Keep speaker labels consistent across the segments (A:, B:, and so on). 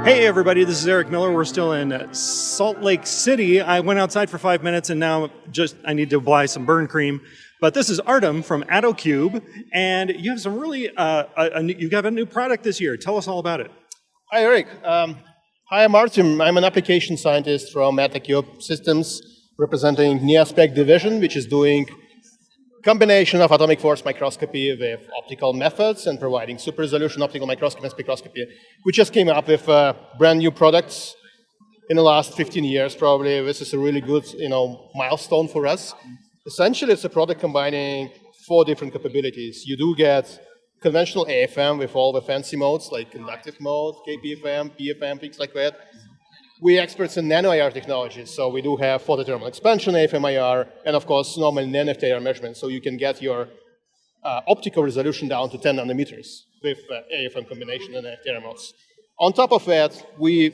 A: Hey everybody, this is Eric Miller. We're still in Salt Lake City. I went outside for 5 minutes and now I need to buy some burn cream. But this is Artem from Attocube, and you have some really, you have a new product this year. Tell us all about it.
B: Hi Eric. Hi, I'm Artem. I'm an application scientist from Attocube Systems, representing NeoSpec division, which is doing combination of atomic force microscopy with optical methods and providing super resolution optical microscopy and spectroscopy. We just came up with brand new products in the last 15 years, probably. This is a really good, milestone for us. Essentially, it's a product combining 4 different capabilities. You do get conventional AFM with all the fancy modes like conductive mode, KPFM, PFM, things like that. We're experts in nano-IR technologies, so we do have photothermal expansion, AFM-IR, and of course, normal NF-IR measurements, so you can get your optical resolution down to 10 nanometers with AFM combination and NF-IR modes. On top of that, we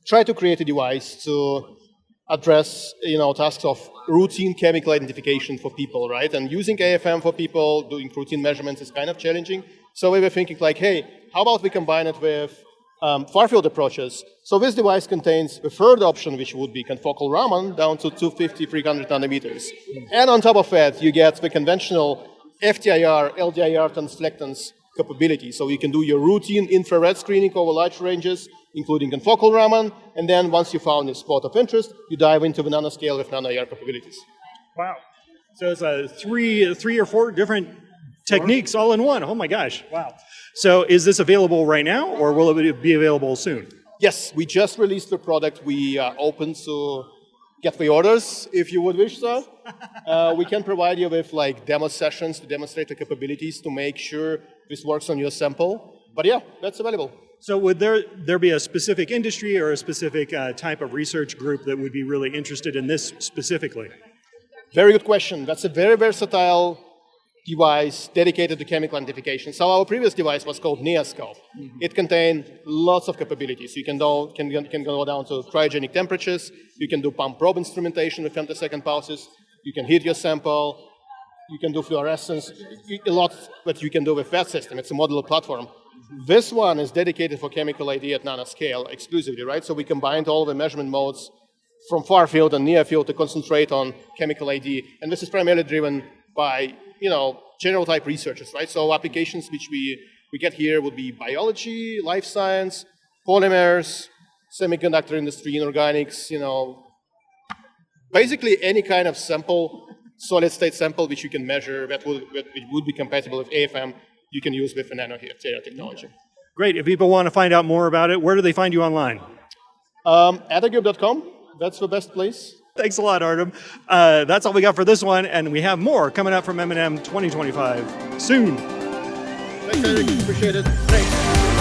B: try to create a device to address tasks of routine chemical identification for people, right? And using AFM for people, doing routine measurements is kind of challenging. So we were thinking like, hey, how about we combine it with far-field approaches? So this device contains the third option, which would be confocal Raman, down to 250, 300 nanometers. And on top of that, you get the conventional FTIR, LDIR transflectance capability. So you can do your routine infrared screening over large ranges, including confocal Raman, and then once you found a spot of interest, you dive into the nanoscale with nano-IR capabilities.
A: Wow. So it's three or four different techniques all in one. Oh my gosh, wow. So is this available right now, or will it be available soon?
B: Yes, we just released the product. We are open to get the orders if you would wish so. We can provide you with demo sessions to demonstrate the capabilities to make sure this works on your sample. But yeah, that's available.
A: So would there be a specific industry or a specific type of research group that would be really interested in this specifically?
B: Very good question. That's a very versatile device dedicated to chemical identification. So our previous device was called IRa Scope. It contained lots of capabilities. You can go down to cryogenic temperatures. You can do pump probe instrumentation with femtosecond pulses. You can heat your sample. You can do fluorescence. A lot that you can do with that system. It's a modular platform. This one is dedicated for chemical ID at nanoscale exclusively, right? So we combined all the measurement modes from far field and near field to concentrate on chemical ID. And this is primarily driven by general type researchers, right? So applications which we get here would be biology, life science, polymers, semiconductor industry, inorganics, basically any kind of sample, solid state sample which you can measure that would be compatible with AFM, you can use with a nano-IR technology.
A: Great. If people want to find out more about it, where do they find you online?
B: Attocube.com, that's the best place.
A: Thanks a lot, Artem. That's all we got for this one, and we have more coming up from M&M 2025 soon.
B: Thanks, Eric. Appreciate it.
A: Thanks.